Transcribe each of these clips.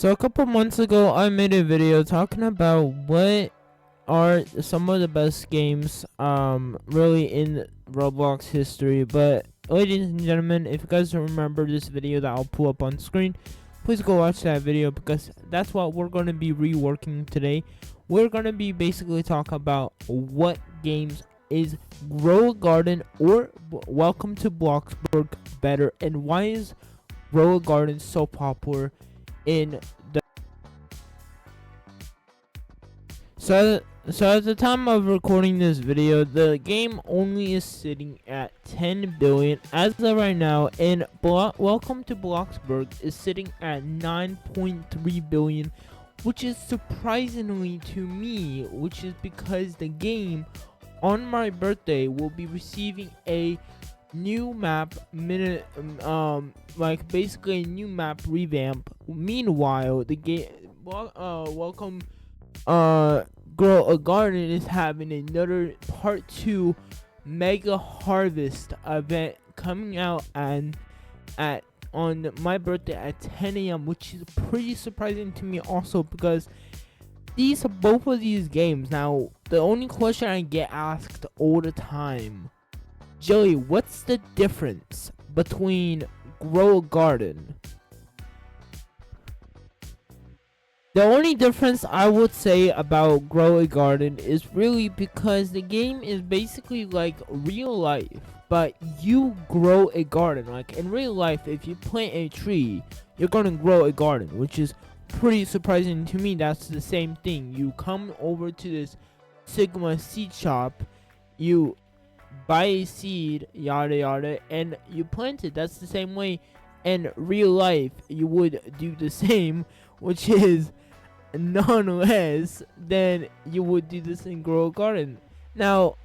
So a couple months ago, I made a video talking about what are some of the best games really in Roblox history. But ladies and gentlemen, if you guys don't remember this video that I'll pull up on screen, please go watch that video because that's what we're going to be reworking today. We're going to be basically talking about what games is Grow a Garden or Welcome to Bloxburg better, and why is Grow a Garden so popular in the so at the time of recording this video, the game only is sitting at 10 billion as of right now, and Welcome to Bloxburg is sitting at 9.3 billion, which is surprisingly to me, which is because the game on my birthday will be receiving a new map like basically a new map revamp. Meanwhile, the game Welcome Grow a Garden is having another part 2 mega harvest event coming out on my birthday at 10 a.m., which is pretty surprising to me also because both of these games. Now, the only question I get asked all the time, Joey, what's the difference between Grow a Garden? The only difference I would say about Grow a Garden is really because the game is basically like real life, but you grow a garden. Like in real life, if you plant a tree, you're gonna grow a garden, which is pretty surprising to me. That's the same thing. You come over to this Sigma seed shop, you buy a seed, yada yada, and you plant it. That's the same way in real life you would do the same, which is none less than you would do this in Grow a Garden. Now,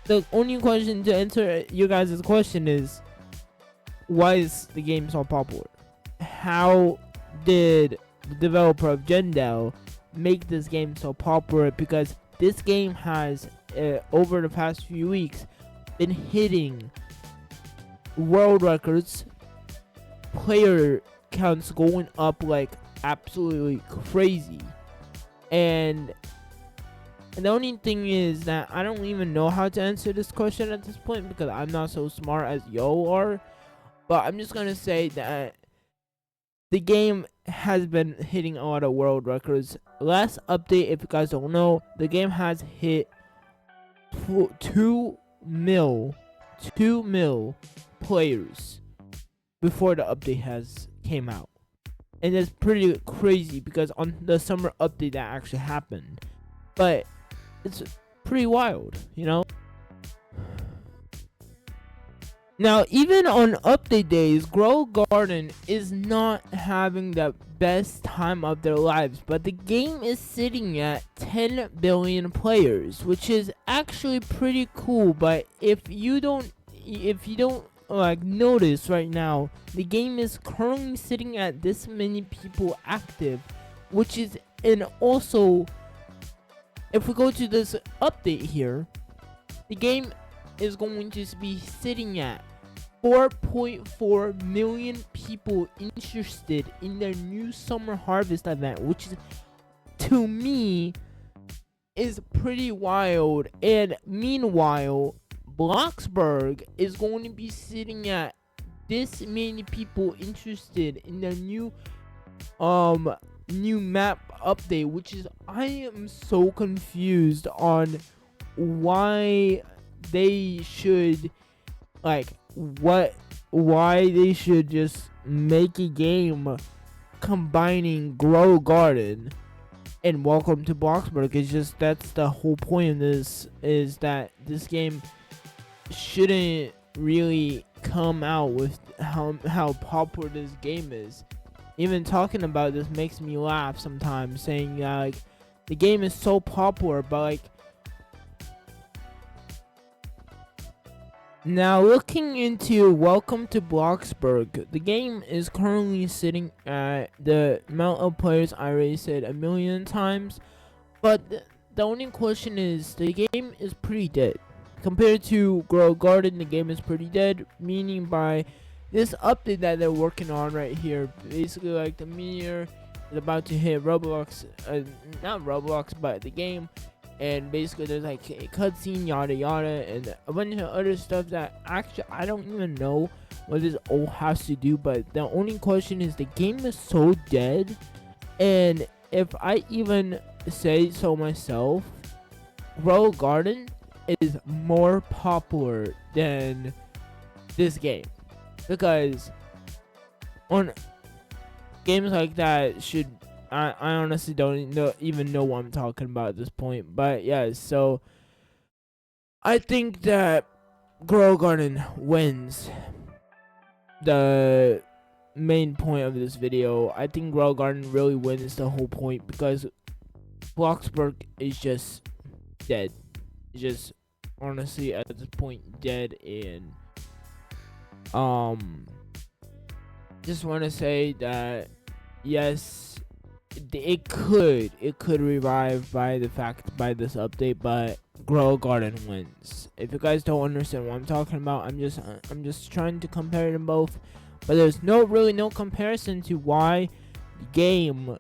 the only question to answer you guys' question is, why is the game so popular? How did the developer of Gendel make this game so popular? Because this game has over the past few weeks been hitting world records, player counts going up like absolutely crazy, and the only thing is that I don't even know how to answer this question at this point because I'm not so smart as yo are, but I'm just gonna say that the game has been hitting a lot of world records. Last update, if you guys don't know, the game has hit 2 mil players before the update has came out. And it's pretty crazy because on the summer update that actually happened. But it's pretty wild, you know? Now, even on update days, Grow a Garden is not having the best time of their lives, but the game is sitting at 10 billion players, which is actually pretty cool. But if you don't like notice right now, the game is currently sitting at this many people active, which is, and also if we go to this update here, the game is going to be sitting at 4.4 million people interested in their new summer harvest event, which is, to me, is pretty wild. And meanwhile, Bloxburg is going to be sitting at this many people interested in their new map update, which is, I am so confused on why they should why they should just make a game combining Grow a Garden and Welcome to Bloxburg. It's just, that's the whole point of this, is that this game shouldn't really come out with how popular this game is. Even talking about this makes me laugh sometimes, saying like the game is so popular, but like, now looking into Welcome to Bloxburg, the game is currently sitting at the amount of players I already said a million times, but the only question is, the game is pretty dead. Compared to Grow a Garden, the game is pretty dead, meaning by this update that they're working on right here, basically like the meteor is about to hit Roblox, not Roblox, but the game. And basically there's like a cutscene, yada yada, and a bunch of other stuff that actually I don't even know what this all has to do. But the only question is, the game is so dead, and if I even say so myself, Grow Garden is more popular than this game, because on games like that should, I honestly don't even know what I'm talking about at this point. But yeah, so I think that Grow Garden wins the main point of this video. I think Grow Garden really wins the whole point, because Bloxburg is just dead. It's just honestly at this point dead. And just want to say that yes, it could revive by this update, but Grow Garden wins. If you guys don't understand what I'm talking about, I'm just trying to compare them both, but there's really no comparison to why the game.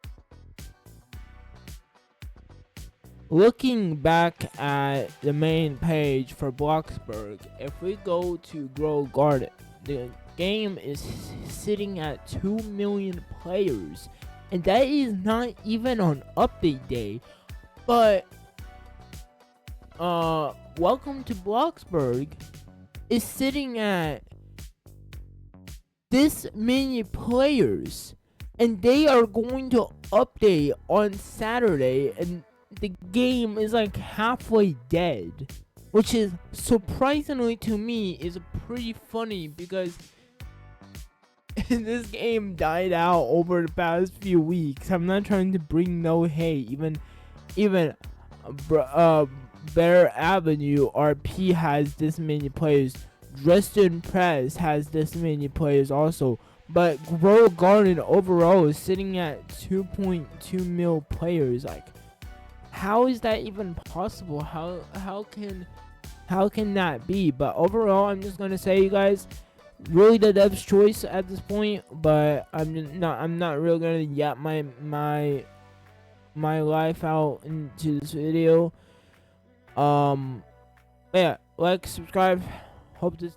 Looking back at the main page for Bloxburg, if we go to Grow Garden, the game is sitting at 2 million players, and that is not even on update day. But Welcome to Bloxburg is sitting at this many players, and they are going to update on Saturday, and the game is like halfway dead, which is surprisingly to me is pretty funny, because this game died out over the past few weeks. I'm not trying to bring no hate. Even Bear Avenue RP has this many players. Dresden Press has this many players also. But Grow Garden overall is sitting at 2.2 mil players. Like, how is that even possible? How can that be? But overall, I'm just gonna say, you guys, really the dev's choice at this point. But I'm not really gonna yap my life out into this video. Yeah, like, subscribe. Hope this